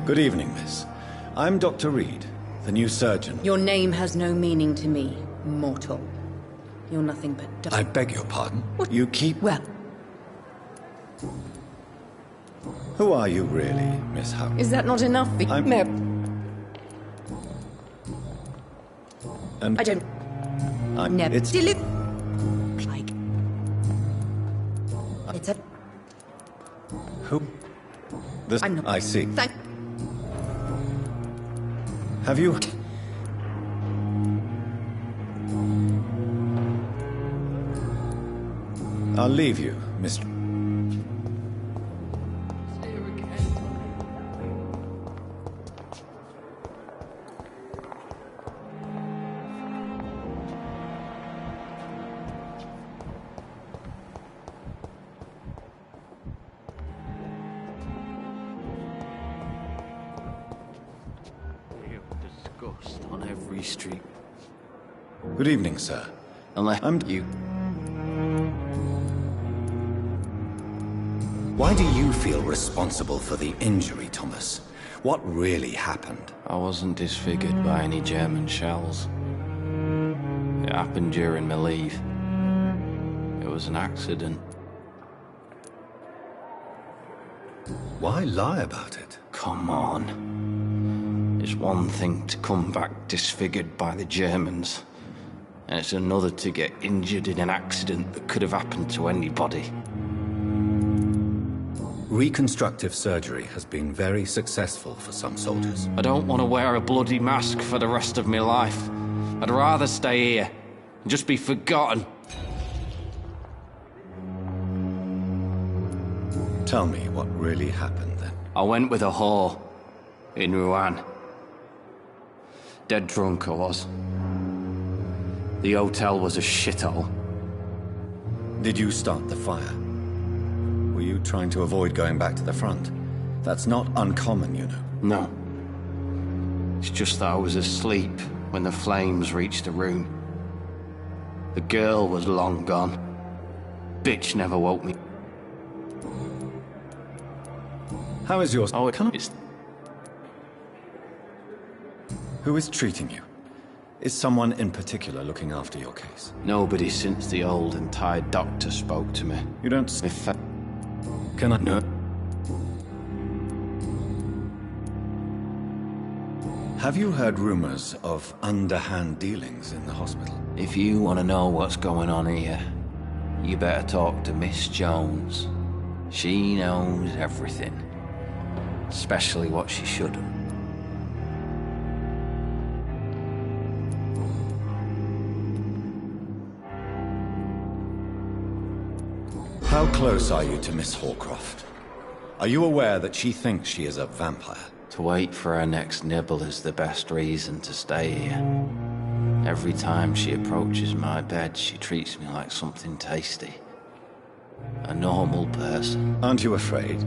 Good evening, miss. I'm Dr. Reed, the new surgeon. Your name has no meaning to me, mortal. You're nothing but... I beg your pardon? What? You keep... Well... Who are you really, Miss Howe? Is that not enough? I'm... And... I don't... I'm... Never... It's... Like... It's a... Who? This... I'm not... I see. Thank... Have you... I'll leave you, Mr. On every street. Good evening, sir. Unless you... Why do you feel responsible for the injury, Thomas? What really happened? I wasn't disfigured by any German shells. It happened during my leave. It was an accident. Why lie about it? Come on. It's one thing to come back disfigured by the Germans, and it's another to get injured in an accident that could have happened to anybody. Reconstructive surgery has been very successful for some soldiers. I don't want to wear a bloody mask for the rest of my life. I'd rather stay here and just be forgotten. Tell me what really happened then. I went with a whore in Rouen. Dead drunk I was. The hotel was a shithole. Did you start the fire? Were you trying to avoid going back to the front? That's not uncommon, you know. No. It's just that I was asleep when the flames reached the room. The girl was long gone. Bitch never woke me. How is yours? Oh, it's... Who is treating you? Is someone in particular looking after your case? Nobody since the old and tired doctor spoke to me. You don't... If I... Can I... No. Have you heard rumors of underhand dealings in the hospital? If you want to know what's going on here, you better talk to Miss Jones. She knows everything. Especially what she shouldn't. How close are you to Miss Hawcroft? Are you aware that she thinks she is a vampire? To wait for her next nibble is the best reason to stay here. Every time she approaches my bed, she treats me like something tasty. A normal person. Aren't you afraid?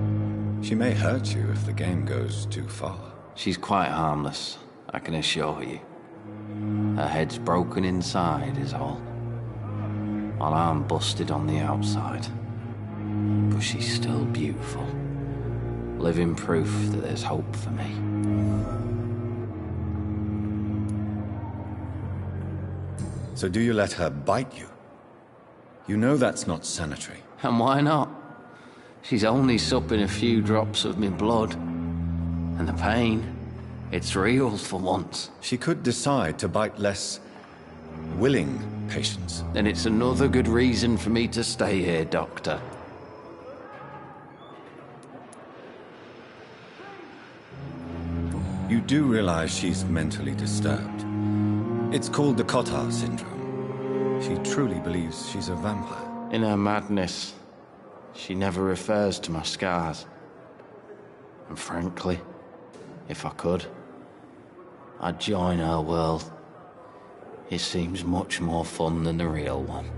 She may hurt you if the game goes too far. She's quite harmless, I can assure you. Her head's broken inside is all. While I'm busted on the outside. But she's still beautiful. Living proof that there's hope for me. So do you let her bite you? You know that's not sanitary. And why not? She's only supping a few drops of me blood. And the pain, it's real for once. She could decide to bite less willing patients. Then it's another good reason for me to stay here, Doctor. You do realize she's mentally disturbed. It's called the Cotard syndrome. She truly believes she's a vampire. In her madness, she never refers to my scars. And frankly, if I could, I'd join her world. It seems much more fun than the real one.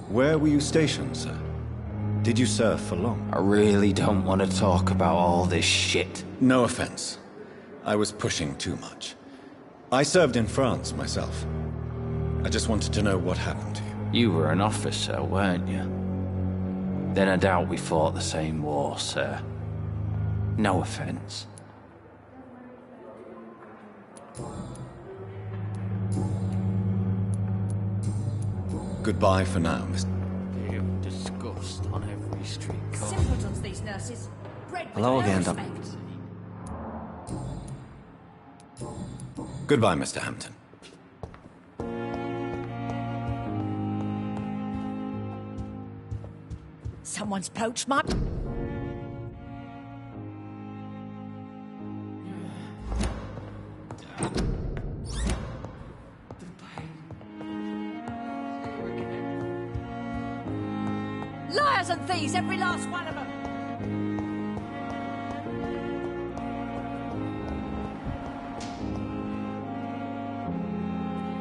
Where were you stationed, sir? Did you serve for long? I really don't want to talk about all this shit. No offense. I was pushing too much. I served in France myself. I just wanted to know what happened to you. You were an officer, weren't you? Then I doubt we fought the same war, sir. No offense. Goodbye for now, Mr. Disgust on every street corner. Simpletons, these nurses. Bred with Hello no again, respect. Goodbye, Mr. Hampton. Someone's poached my... Liars and thieves, every last one of them!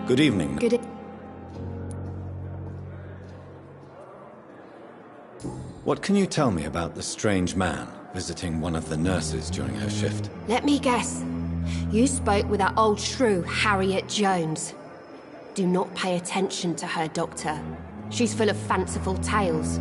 Good evening. What can you tell me about the strange man visiting one of the nurses during her shift? Let me guess. You spoke with that old shrew, Harriet Jones. Do not pay attention to her, Doctor. She's full of fanciful tales.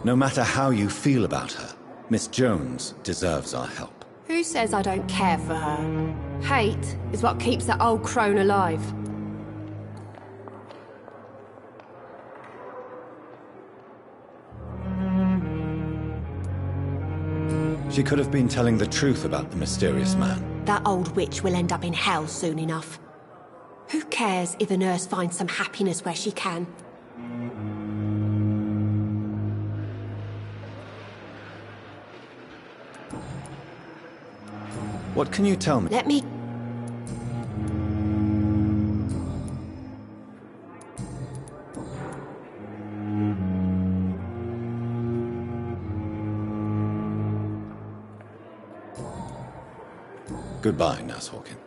No matter how you feel about her, Miss Jones deserves our help. Who says I don't care for her? Hate is what keeps that old crone alive. She could have been telling the truth about the mysterious man. That old witch will end up in hell soon enough. Who cares if a nurse finds some happiness where she can? What can you tell me? Let me... Goodbye, Nurse Hawkin.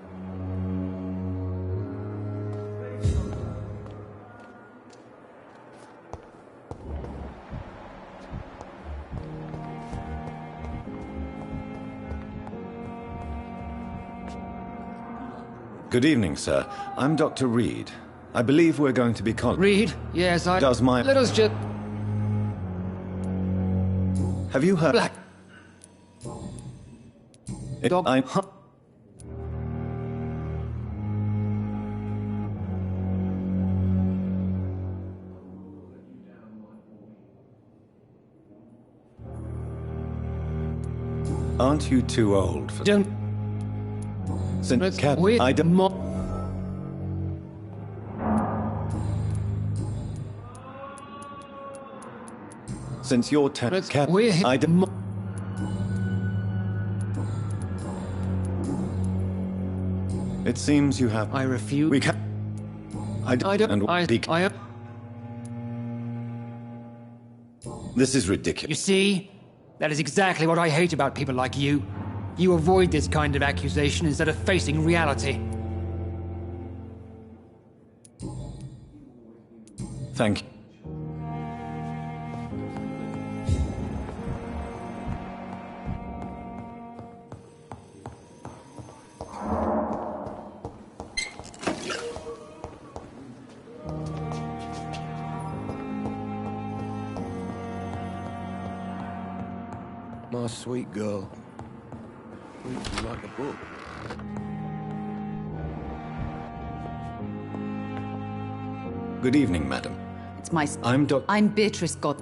Good evening, sir. I'm Dr. Reed. I believe we're going to be colleagues. Reed? Yes, I... Does my... Let us just... Have you heard... Black... Dog... I'm... Aren't you too old for... Don't... Since Cat... I don't... Since you're Cat... I don't... It seems you have... I refuse... We can... I don't... This is ridiculous. You see? That is exactly what I hate about people like you. You avoid this kind of accusation instead of facing reality. Thank you. My sweet girl. Reads you like a book. Good evening, madam. It's my... I'm Beatrice God.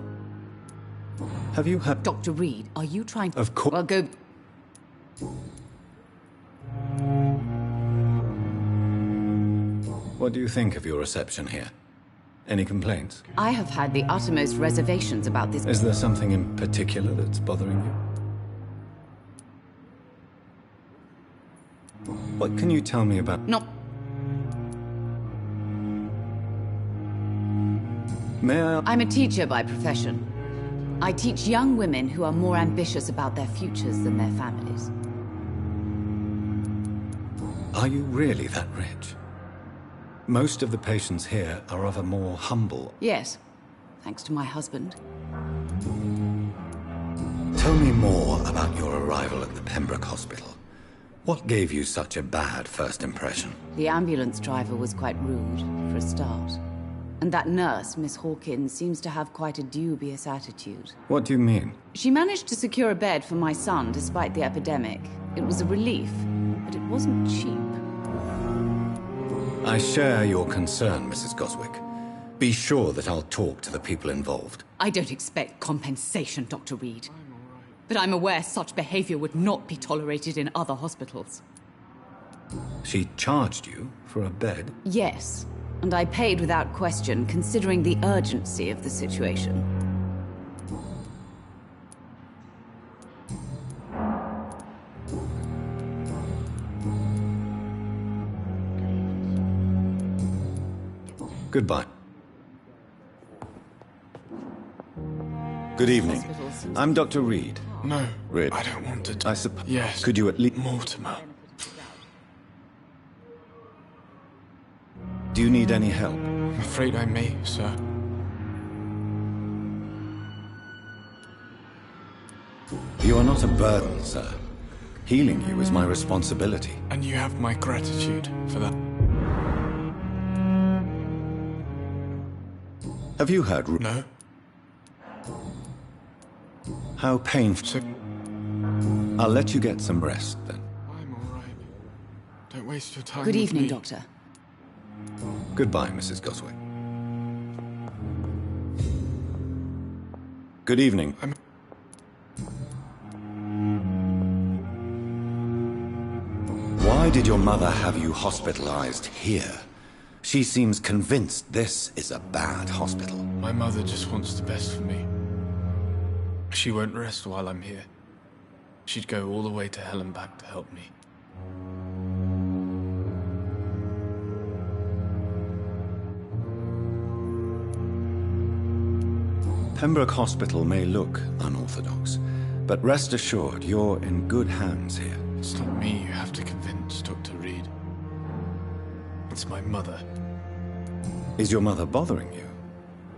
Have you had... Dr. Reed, are you trying to... Of course... Well, go... What do you think of your reception here? Any complaints? I have had the uttermost reservations about this... Is there something in particular that's bothering you? What can you tell me about... Not... May I... I'm a teacher by profession. I teach young women who are more ambitious about their futures than their families. Are you really that rich? Most of the patients here are of a more humble... Yes, thanks to my husband. Tell me more about your arrival at the Pembroke Hospital. What gave you such a bad first impression? The ambulance driver was quite rude, for a start. And that nurse, Miss Hawkins, seems to have quite a dubious attitude. What do you mean? She managed to secure a bed for my son despite the epidemic. It was a relief, but it wasn't cheap. I share your concern, Mrs. Goswick. Be sure that I'll talk to the people involved. I don't expect compensation, Dr. Reed. But I'm aware such behavior would not be tolerated in other hospitals. She charged you for a bed? Yes, and I paid without question, considering the urgency of the situation. Goodbye. Good evening. I'm Dr. Reed. No, Reed. I don't want to... I suppose... Yes. Could you at least... Mortimer. Do you need any help? I'm afraid I may, sir. You are not a burden, sir. Healing you is my responsibility. And you have my gratitude for that. Have you heard... No. How painful... So... I'll let you get some rest, then. I'm all right. Don't waste your time Good with evening, me. Doctor. Goodbye, Mrs. Goswick. Good evening. Why did your mother have you hospitalized here? She seems convinced this is a bad hospital. My mother just wants the best for me. She won't rest while I'm here. She'd go all the way to hell and back to help me. Pembroke Hospital may look unorthodox, but rest assured you're in good hands here. It's not me you have to convince, Dr. Reed. It's my mother. Is your mother bothering you?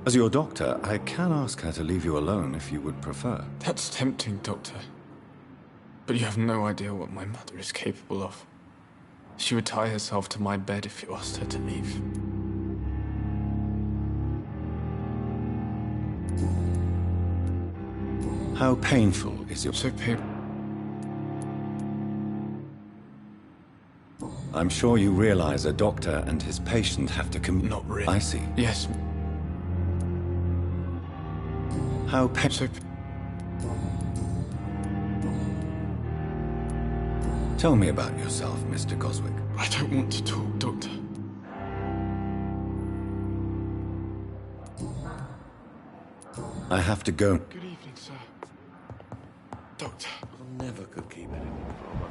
As your doctor, I can ask her to leave you alone if you would prefer. That's tempting, Doctor. But you have no idea what my mother is capable of. She would tie herself to my bed if you asked her to leave. How painful is your... So painful. I'm sure you realize a doctor and his patient have to Not really. I see. Yes. How painful... Tell me about yourself, Mr. Coswick. I don't want to talk, Doctor. I have to go. Good evening, sir. Doctor. I never could keep anything from her.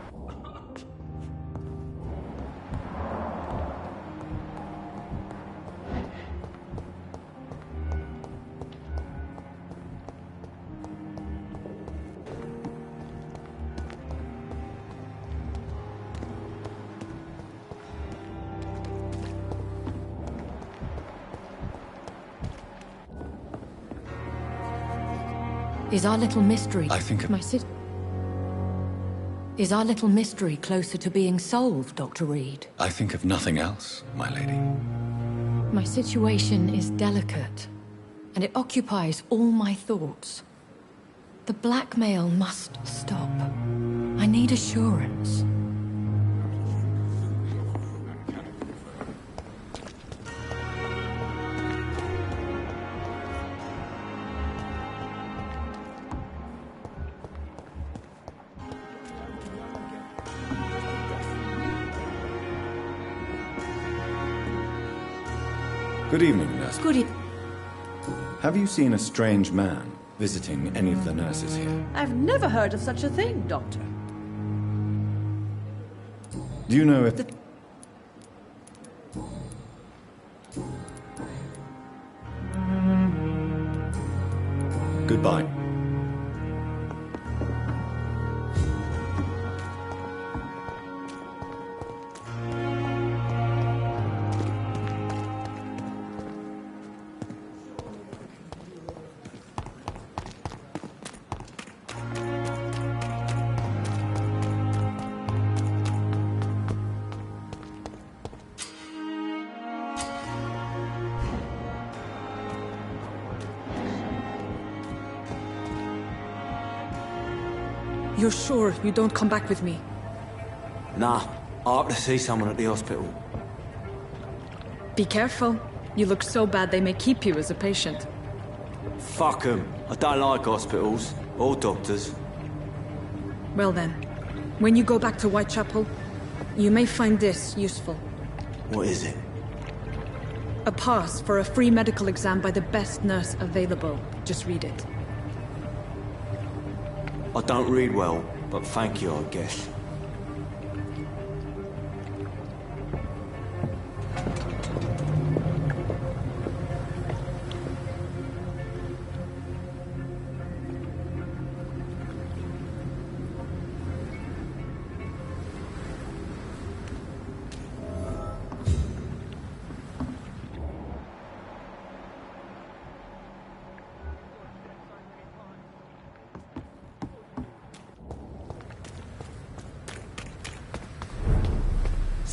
Is our little mystery... I think... Is our little mystery closer to being solved, Dr. Reed? I think of nothing else, my lady. My situation is delicate, and it occupies all my thoughts. The blackmail must stop. I need assurance. Good evening, nurse. Good evening. Have you seen a strange man visiting any of the nurses here? I've never heard of such a thing, Doctor. Do you know if... Goodbye. You're sure you don't come back with me? Nah, I have to see someone at the hospital. Be careful. You look so bad they may keep you as a patient. Fuck 'em. I don't like hospitals. Or doctors. Well then, when you go back to Whitechapel, you may find this useful. What is it? A pass for a free medical exam by the best nurse available. Just read it. I don't read well, but thank you, I guess.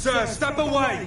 Sir, step away!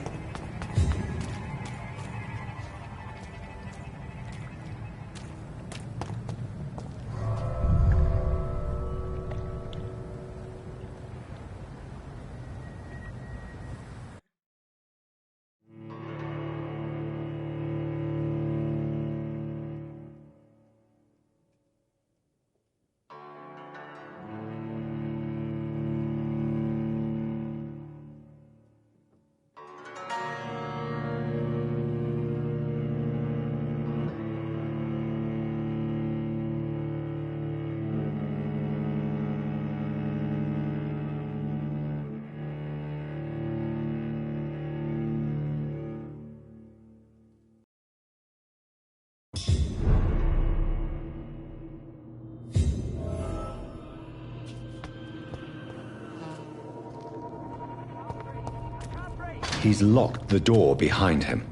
He's locked the door behind him.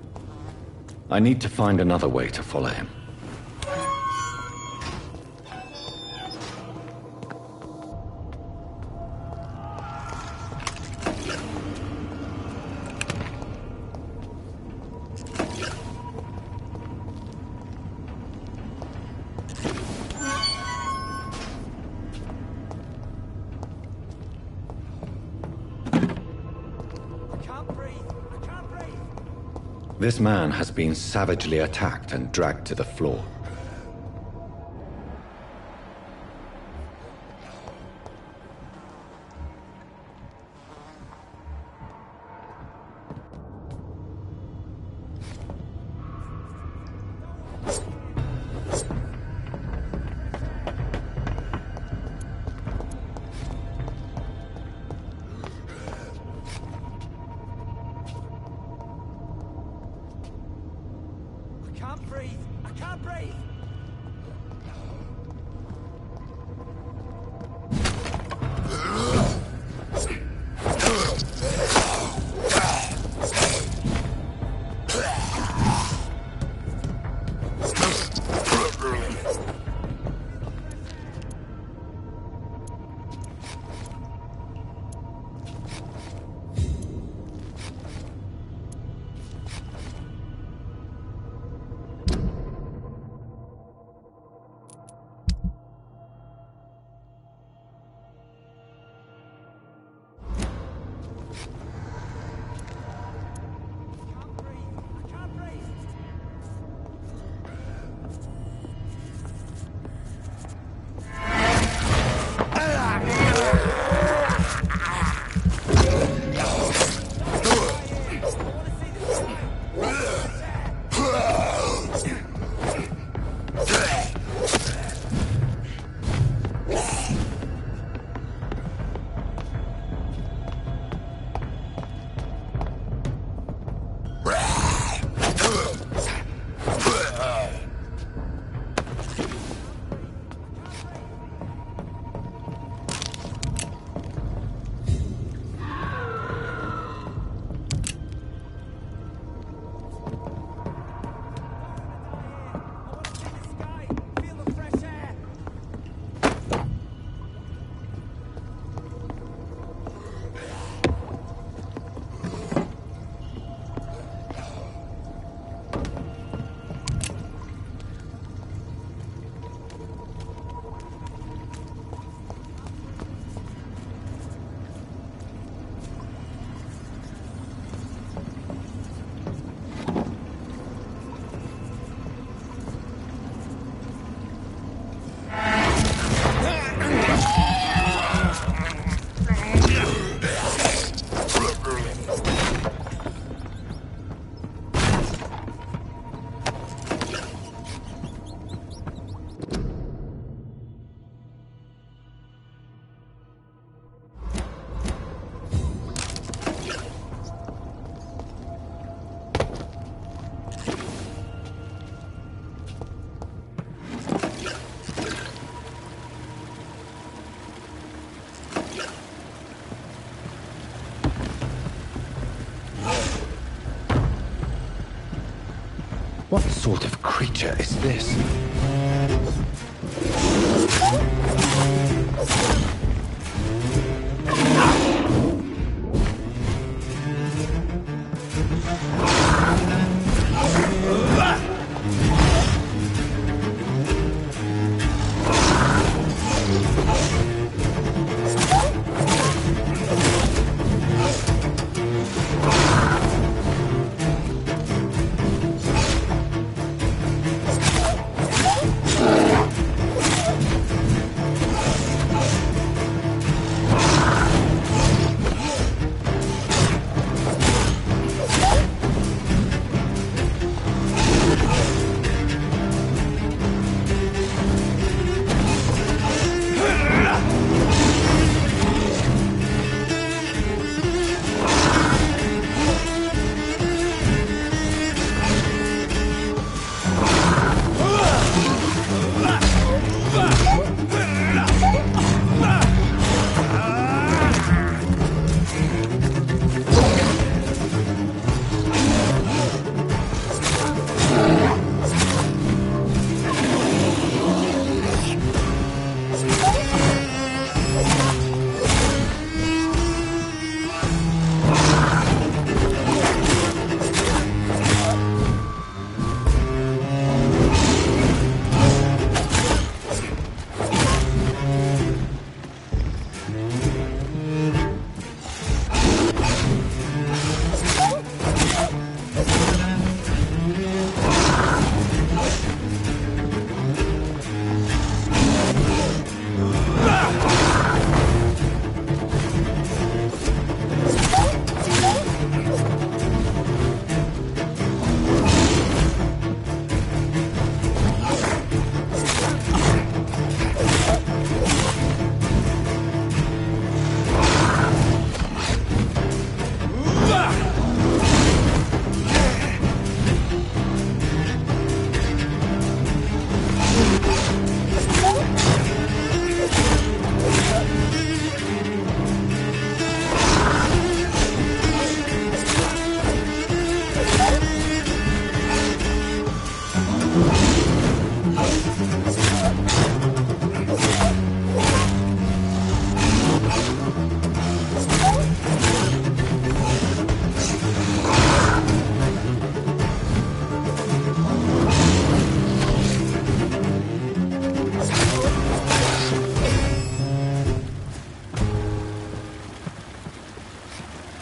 I need to find another way to follow him. This man has been savagely attacked and dragged to the floor. I can't breathe! I can't breathe! What sort of creature is this?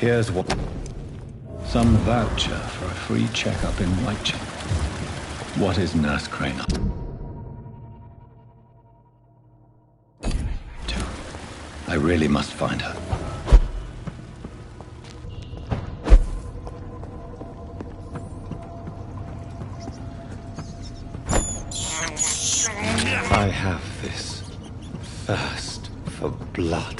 Here's what... Some voucher for a free checkup in Whitechapel. What is Nurse Crane up? I really must find her. I have this thirst for blood.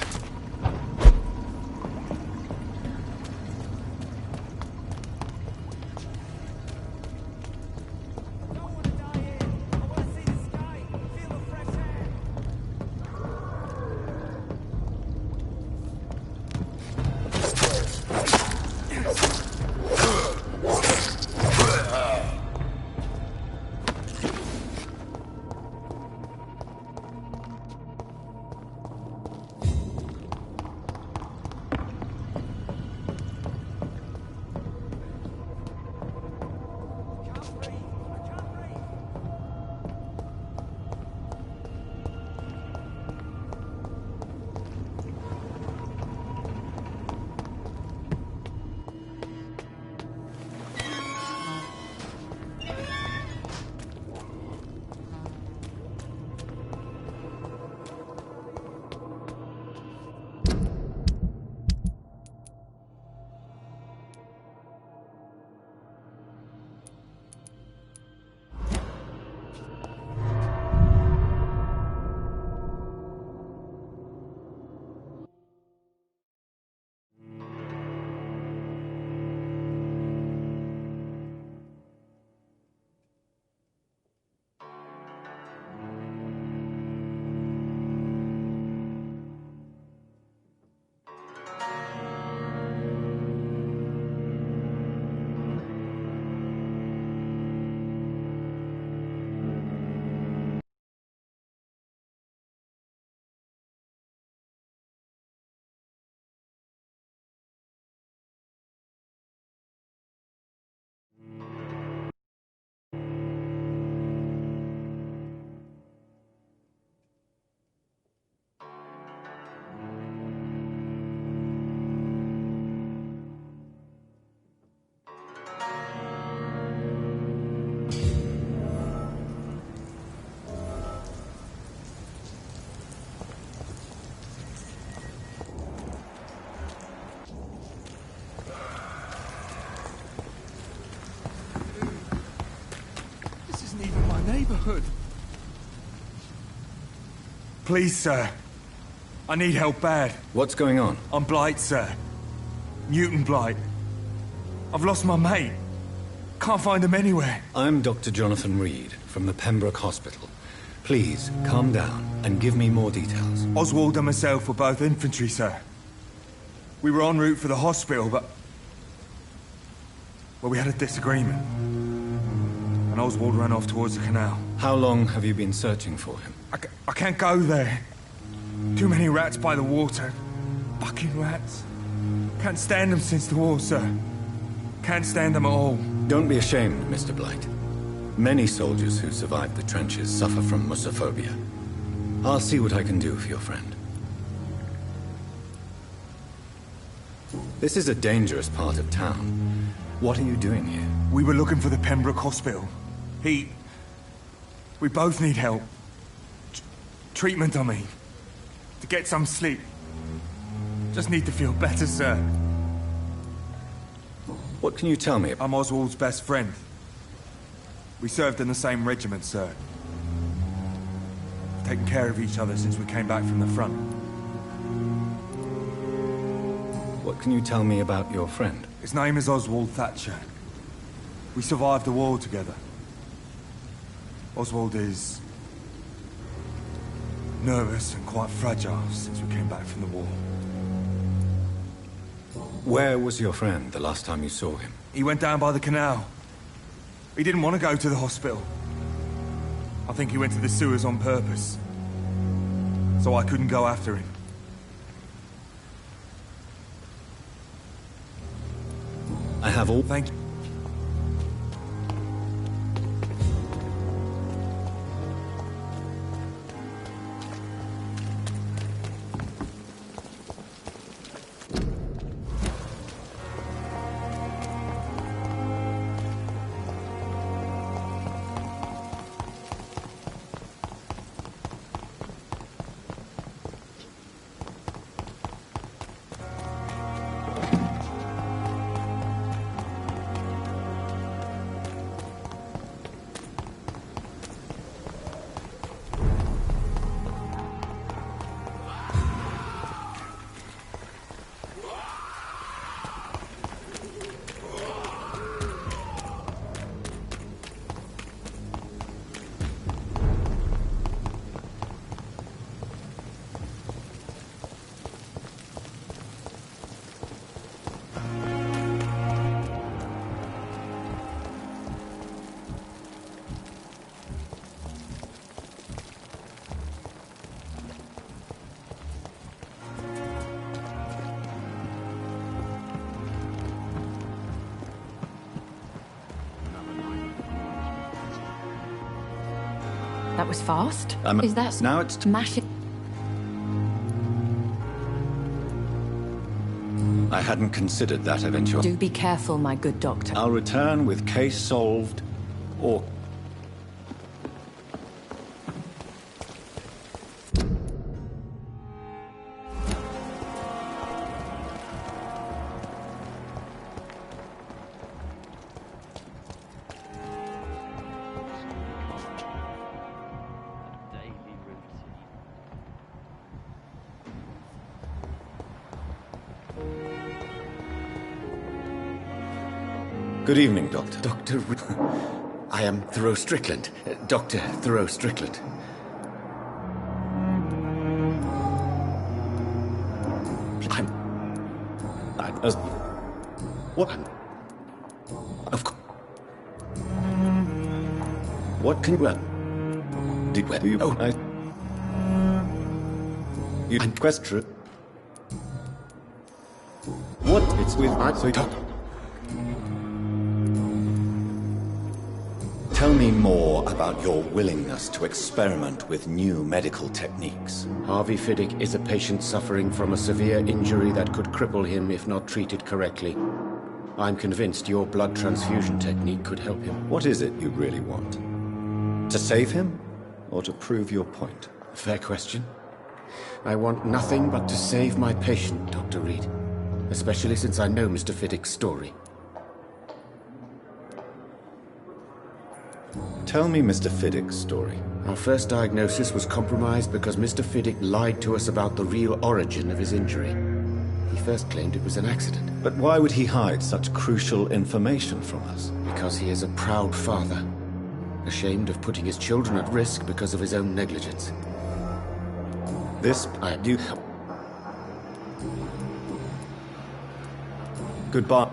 Neighborhood. Please, sir. I need help bad. What's going on? I'm Blight, sir. Mutant Blight. I've lost my mate. Can't find him anywhere. I'm Dr. Jonathan Reed from the Pembroke Hospital. Please, calm down and give me more details. Oswald and myself were both infantry, sir. We were en route for the hospital, but... well, we had a disagreement. And Oswald ran off towards the canal. How long have you been searching for him? I can't go there. Too many rats by the water. Fucking rats. Can't stand them since the war, sir. Can't stand them at all. Don't be ashamed, Mr. Blight. Many soldiers who survived the trenches suffer from musophobia. I'll see what I can do for your friend. This is a dangerous part of town. What are you doing here? We were looking for the Pembroke Hospital. We both need help. Treatment, I mean. To get some sleep. Just need to feel better, sir. What can you tell me? I'm Oswald's best friend. We served in the same regiment, sir. Taken care of each other since we came back from the front. What can you tell me about your friend? His name is Oswald Thatcher. We survived the war together. Oswald is... nervous and quite fragile since we came back from the war. Where was your friend the last time you saw him? He went down by the canal. He didn't want to go to the hospital. I think he went to the sewers on purpose. So I couldn't go after him. I have all... Thank you. That was fast. Is that... Now it's... Mashing... I hadn't considered that eventuality. Do be careful, my good doctor. I'll return with case solved, or... Good evening, Doctor. Dr. I am Thoreau Strickland. Dr. Thoreau Strickland. What? Of course. What can... Well... Did you... Oh, you question... What? It's with... Tell me more about your willingness to experiment with new medical techniques. Harvey Fiddick is a patient suffering from a severe injury that could cripple him if not treated correctly. I'm convinced your blood transfusion technique could help him. What is it you really want? To save him, or to prove your point? Fair question. I want nothing but to save my patient, Dr. Reed. Especially since I know Mr. Fiddick's story. Tell me Mr. Fiddick's story. Our first diagnosis was compromised because Mr. Fiddick lied to us about the real origin of his injury. He first claimed it was an accident. But why would he hide such crucial information from us? Because he is a proud father, ashamed of putting his children at risk because of his own negligence. This... you... Goodbye.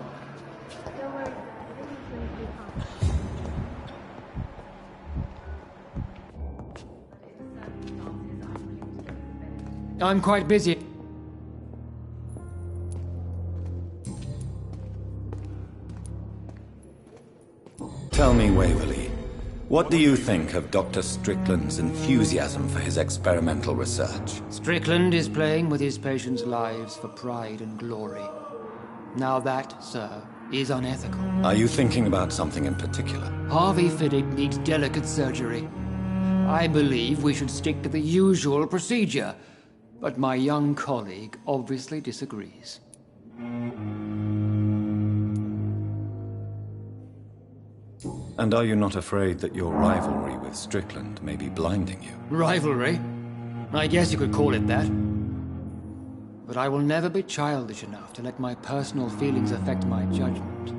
I'm quite busy. Tell me, Waverly, what do you think of Dr. Strickland's enthusiasm for his experimental research? Strickland is playing with his patients' lives for pride and glory. Now that, sir, is unethical. Are you thinking about something in particular? Harvey Fiddick needs delicate surgery. I believe we should stick to the usual procedure. But my young colleague obviously disagrees. And are you not afraid that your rivalry with Strickland may be blinding you? Rivalry? I guess you could call it that. But I will never be childish enough to let my personal feelings affect my judgment.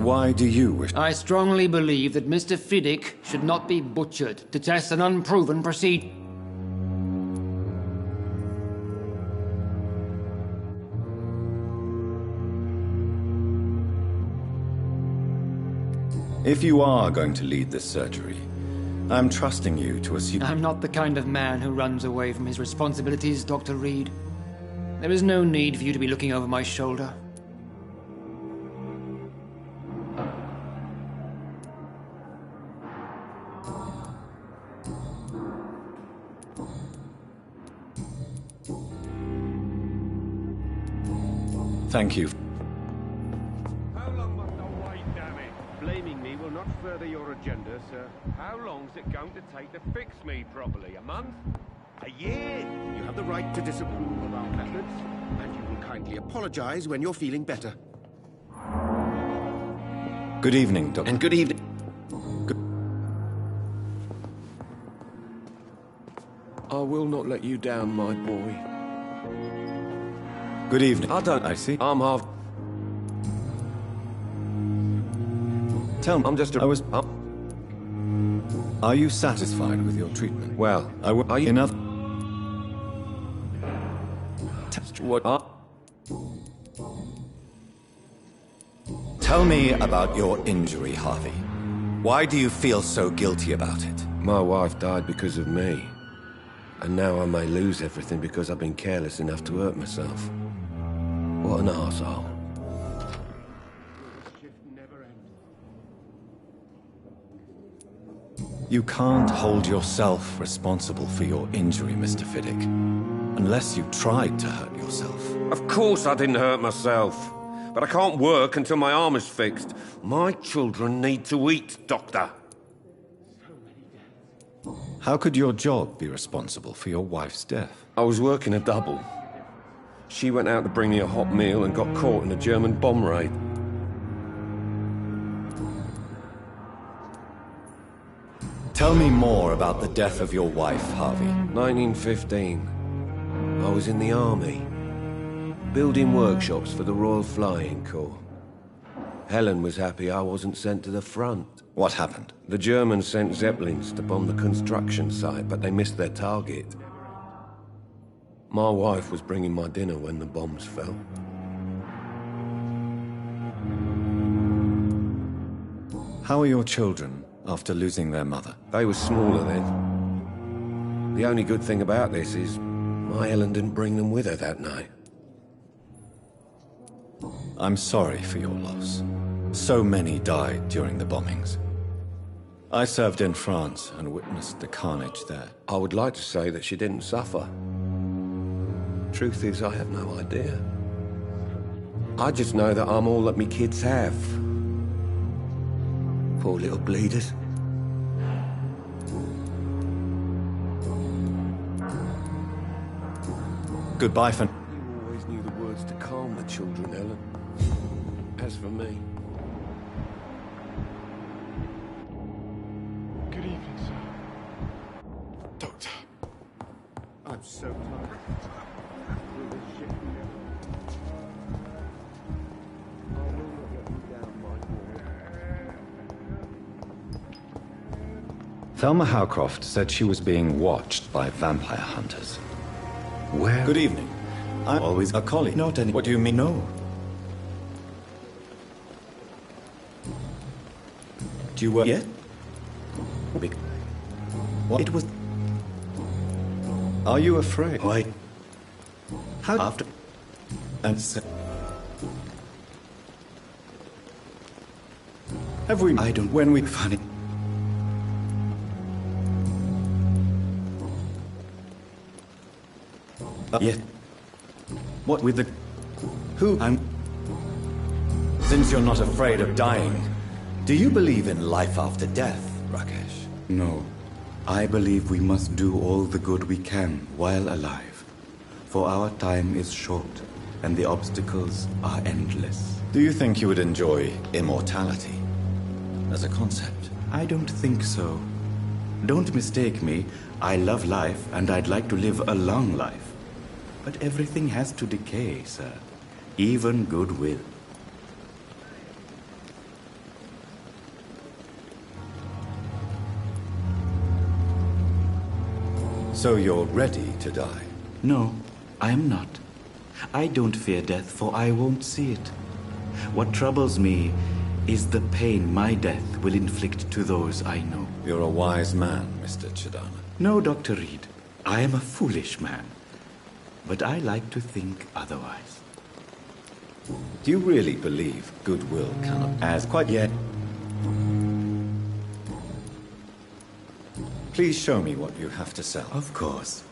Why do you wish... I strongly believe that Mr. Fiddick should not be butchered to test an unproven procedure. If you are going to lead this surgery, I'm trusting you to assume... I'm not the kind of man who runs away from his responsibilities, Dr. Reed. There is no need for you to be looking over my shoulder. Thank you. How long must I wait, damn it? Blaming me will not further your agenda, sir. How long's it going to take to fix me properly? A month? A year? You have the right to disapprove of our methods, and you will kindly apologize when you're feeling better. Good evening, Doctor. And good evening. I will not let you down, my boy. Good evening. I see. I'm half... Tell me. I'm just a... I was... Are you satisfied with your treatment? Well, are you... Enough... What? Tell me about your injury, Harvey. Why do you feel so guilty about it? My wife died because of me. And now I may lose everything because I've been careless enough to hurt myself. What an arsehole. You can't hold yourself responsible for your injury, Mr. Fiddick. Unless you tried to hurt yourself. Of course I didn't hurt myself. But I can't work until my arm is fixed. My children need to eat, Doctor. How could your job be responsible for your wife's death? I was working a double. She went out to bring me a hot meal and got caught in a German bomb raid. Tell me more about the death of your wife, Harvey. 1915. I was in the army, building workshops for the Royal Flying Corps. Helen was happy I wasn't sent to the front. What happened? The Germans sent Zeppelins to bomb the construction site, but they missed their target. My wife was bringing my dinner when the bombs fell. How are your children after losing their mother? They were smaller then. The only good thing about this is my Helen didn't bring them with her that night. I'm sorry for your loss. So many died during the bombings. I served in France and witnessed the carnage there. I would like to say that she didn't suffer. Truth is, I have no idea. I just know that I'm all that me kids have. Poor little bleeders. Goodbye for... You always knew the words to calm the children, Helen. As for me... Good evening, sir. Doctor. I'm so tired. Will this ship be ever- I will not let you down, my boy. Thelma Howcroft said she was being watched by vampire hunters. Where? Good evening. I'm Always a colleague. Not any... What do you mean? No. Do you work... Yet? What? It was... Are you afraid? Why? How... After... And so... Have we... I don't... When we... Funny. Yet... What with the... Who? Since you're not afraid of dying, do you believe in life after death, Rakesh? No. I believe we must do all the good we can while alive. For our time is short, and the obstacles are endless. Do you think you would enjoy immortality as a concept? I don't think so. Don't mistake me. I love life, and I'd like to live a long life. But everything has to decay, sir. Even goodwill. So you're ready to die? No, I'm not. I don't fear death, for I won't see it. What troubles me is the pain my death will inflict to those I know. You're a wise man, Mr. Chidana. No, Dr. Reed. I am a foolish man. But I like to think otherwise. Do you really believe goodwill cannot... As quite yet... Please show me what you have to sell. Of course.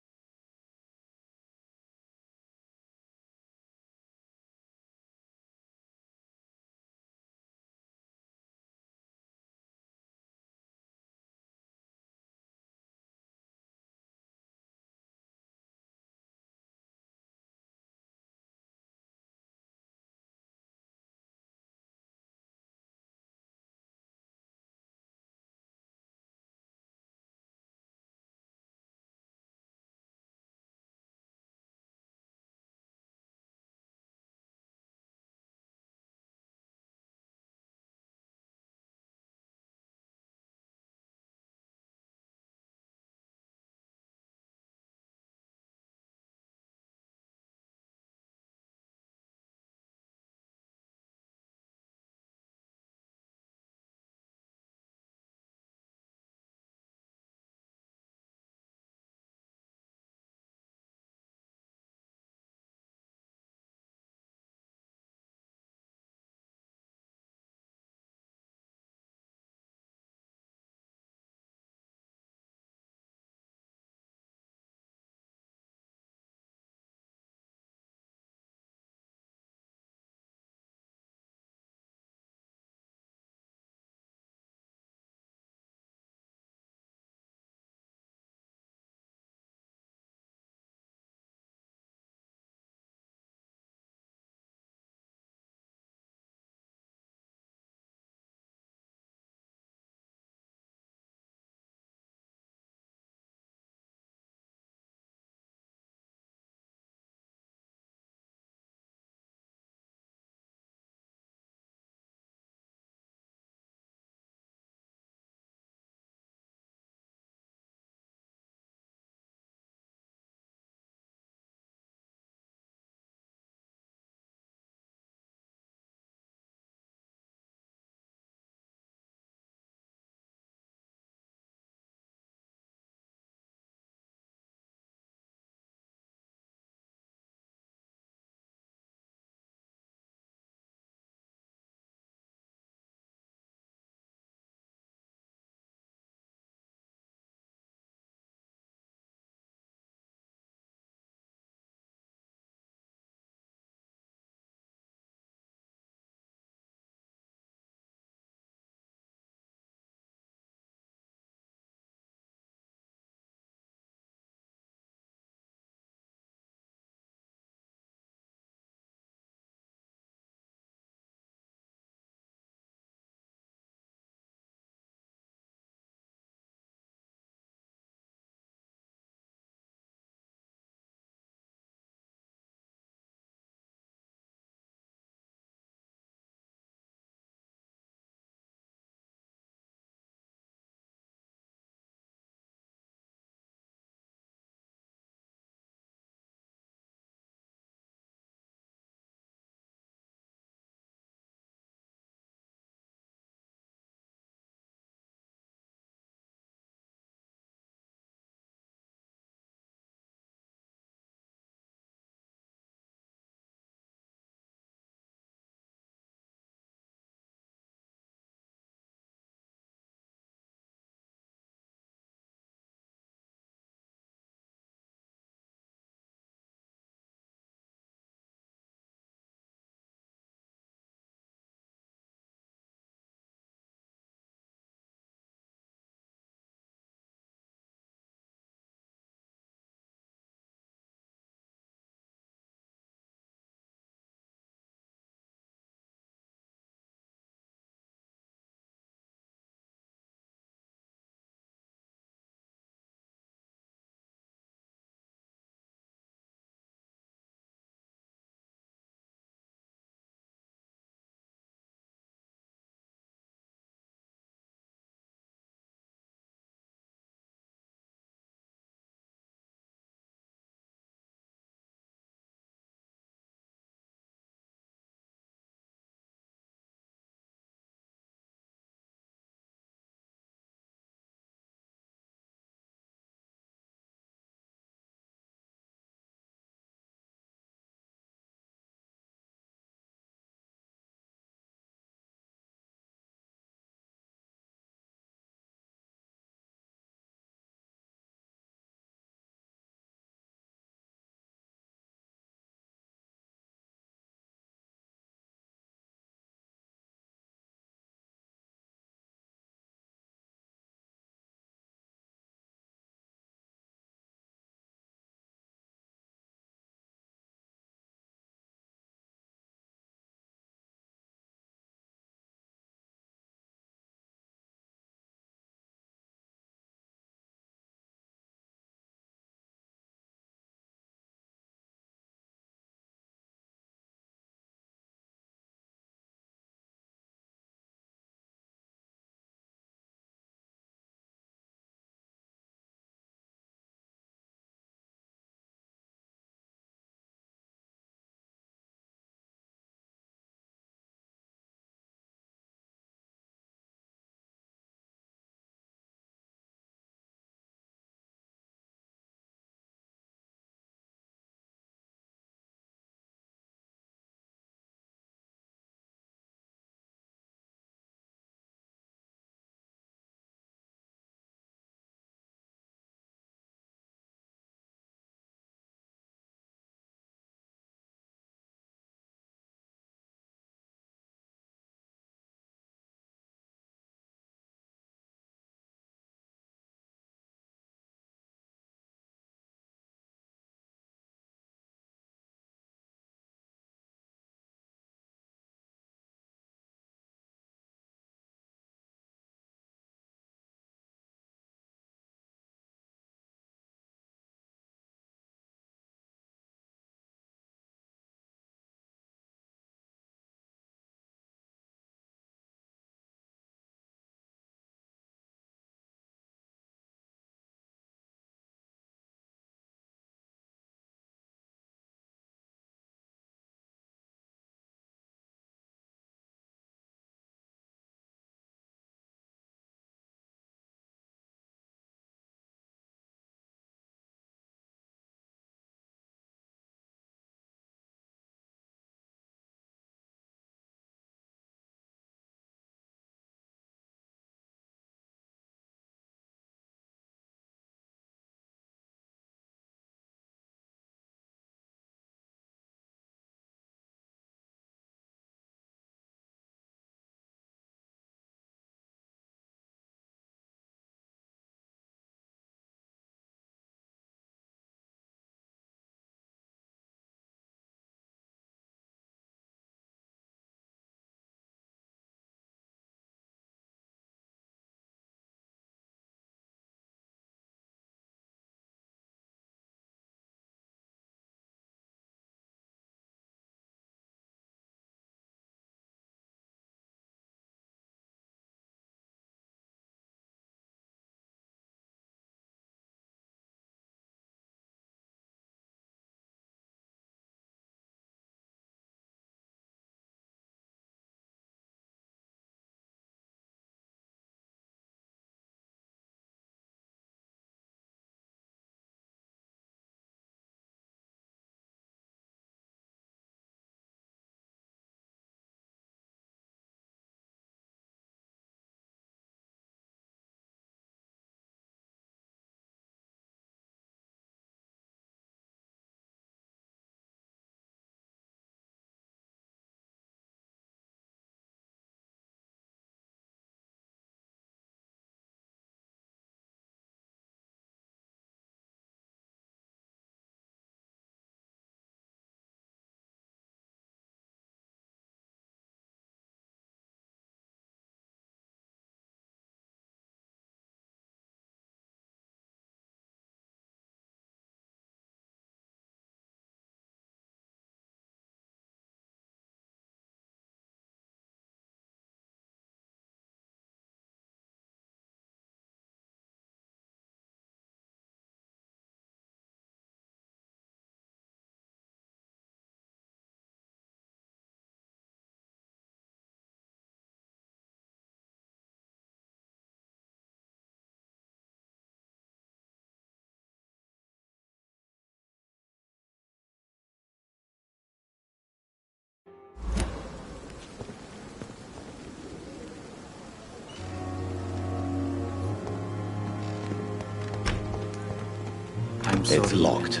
I'm sorry. It's locked.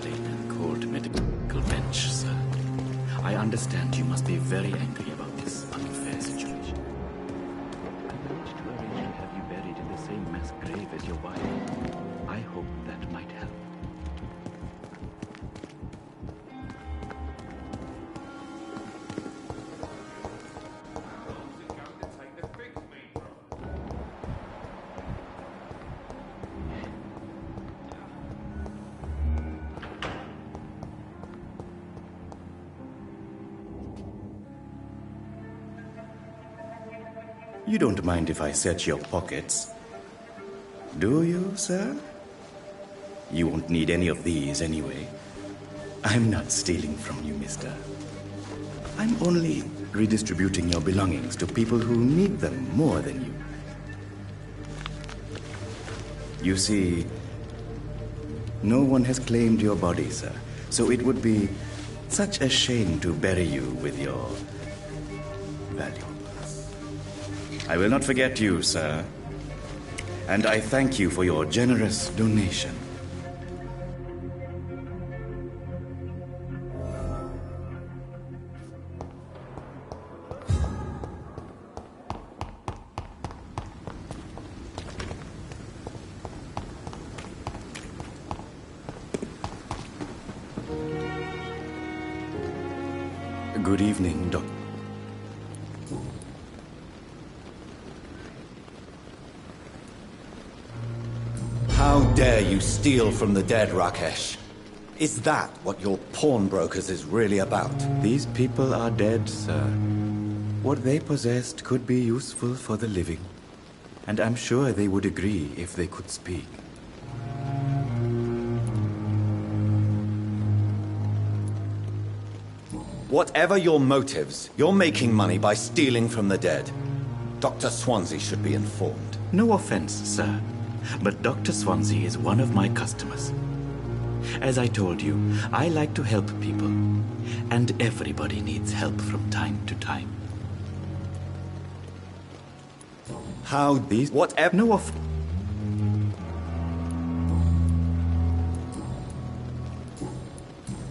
Plain and cold medical bench, sir. I understand you must be very angry about this unfair situation. I managed to arrange to have you buried in the same mass grave as your wife. I hope that might help. You don't mind if I search your pockets, do you, sir? You won't need any of these anyway. I'm not stealing from you, mister. I'm only redistributing your belongings to people who need them more than you. You see, no one has claimed your body, sir, so it would be such a shame to bury you with your valuables. I will not forget you, sir, and I thank you for your generous donation. Good evening, Doctor. How dare you steal from the dead, Rakesh? Is that what your pawnbrokers is really about? These people are dead, sir. What they possessed could be useful for the living, and I'm sure they would agree if they could speak. Whatever your motives, you're making money by stealing from the dead. Dr. Swansea should be informed. No offense, sir, but Dr. Swansea is one of my customers. As I told you, I like to help people, and everybody needs help from time to time. How these... Whatever... No offense.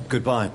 Goodbye.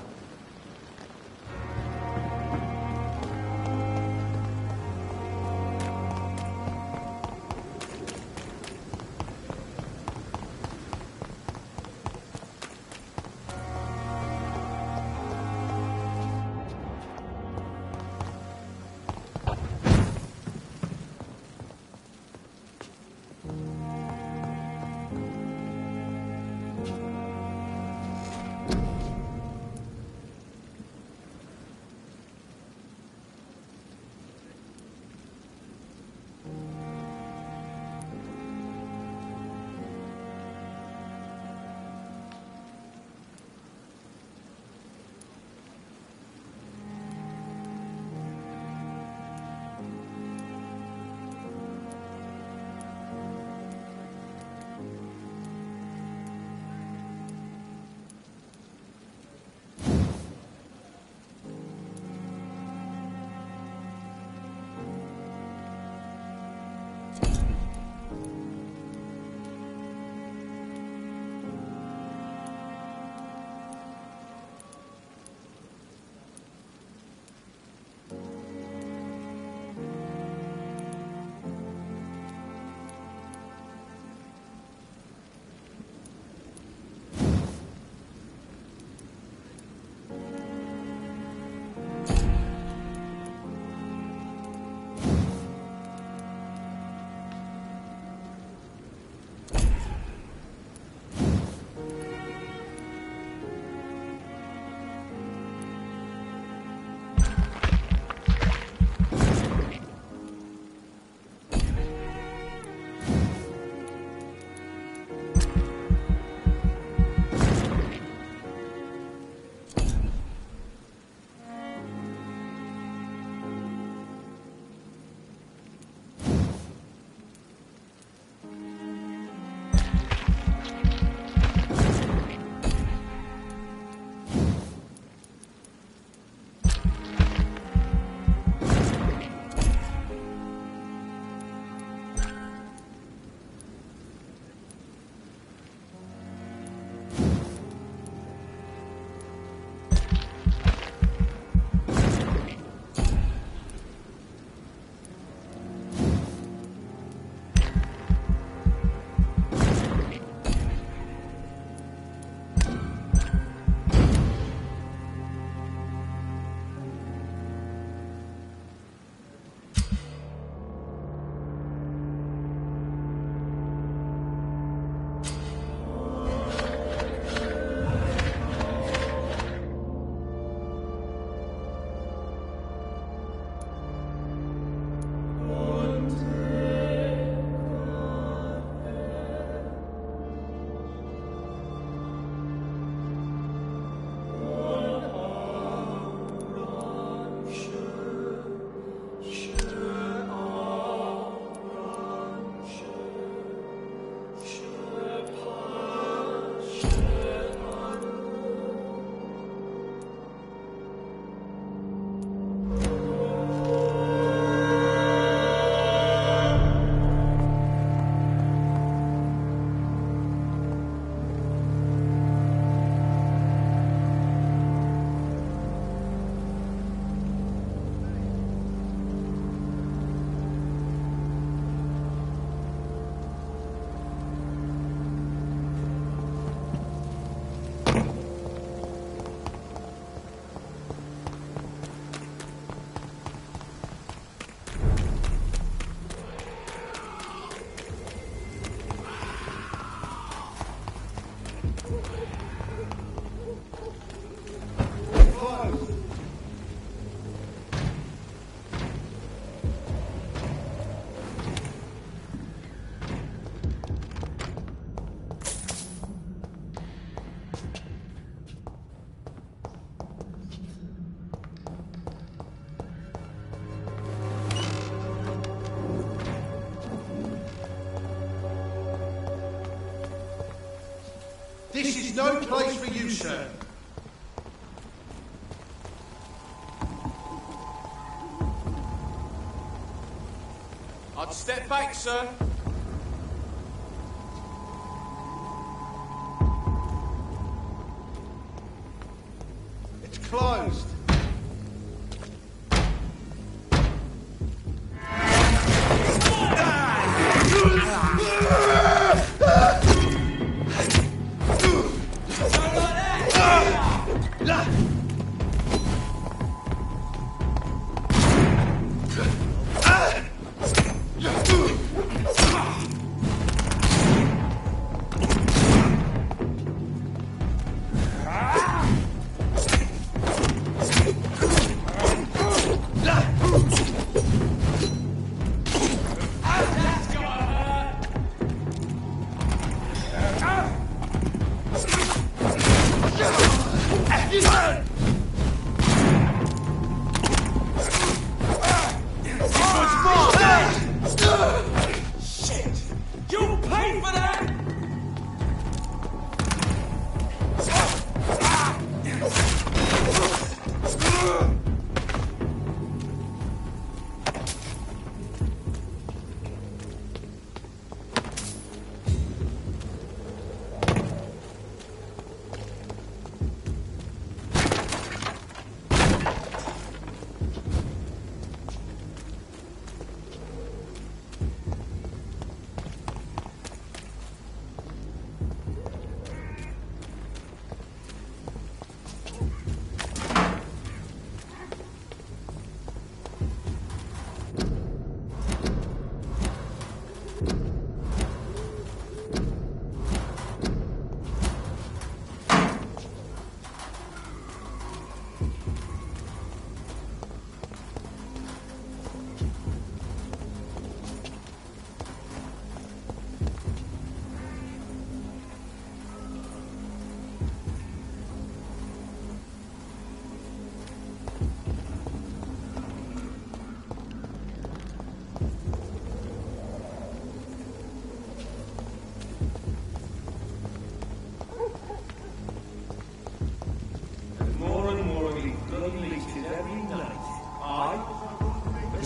This is no place for you, sir. I'd step back, sir. It's closed.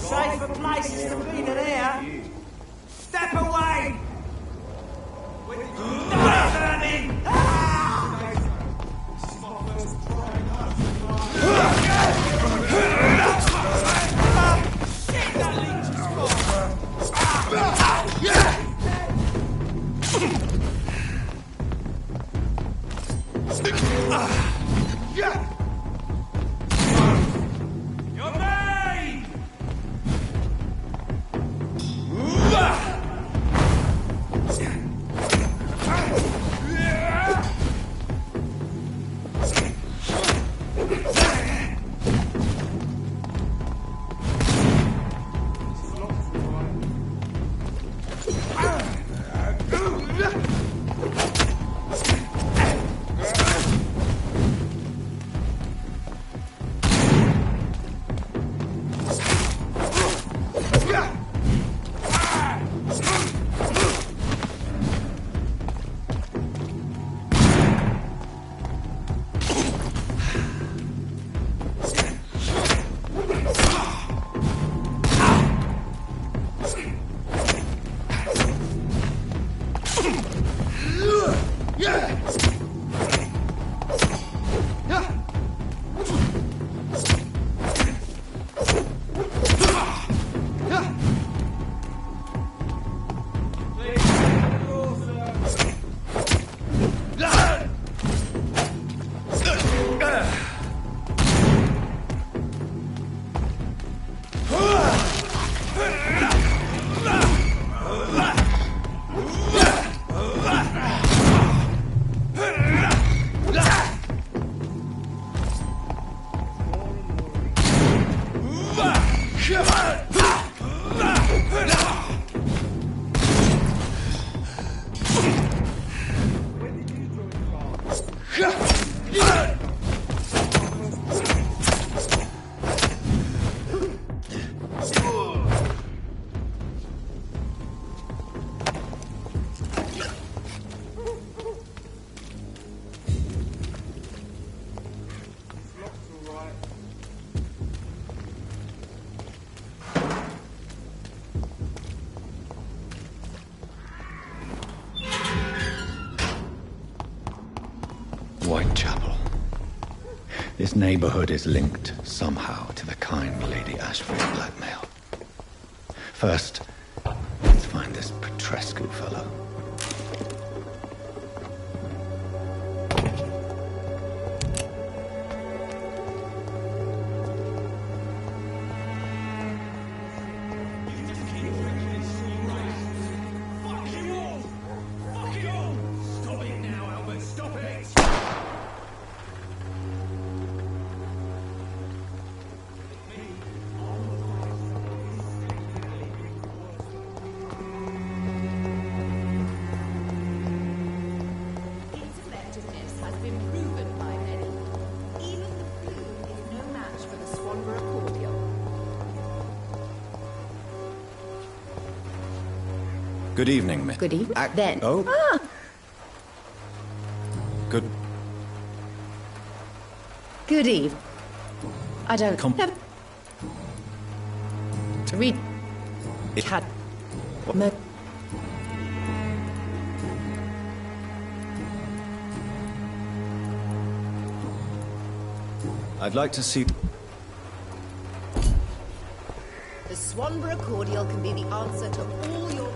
Safer places to be than here. Step away! Die, vermin! Shit, that leech is This neighborhood is linked somehow to the kind Lady Ashfrey's blackmail. First, let's find this Petrescu fellow. Good evening, Miss. Good evening. Then. Oh. Ah. Good. Good evening. I don't have to read. It had. What? I'd like to see. The Swanborough cordial can be the answer to all your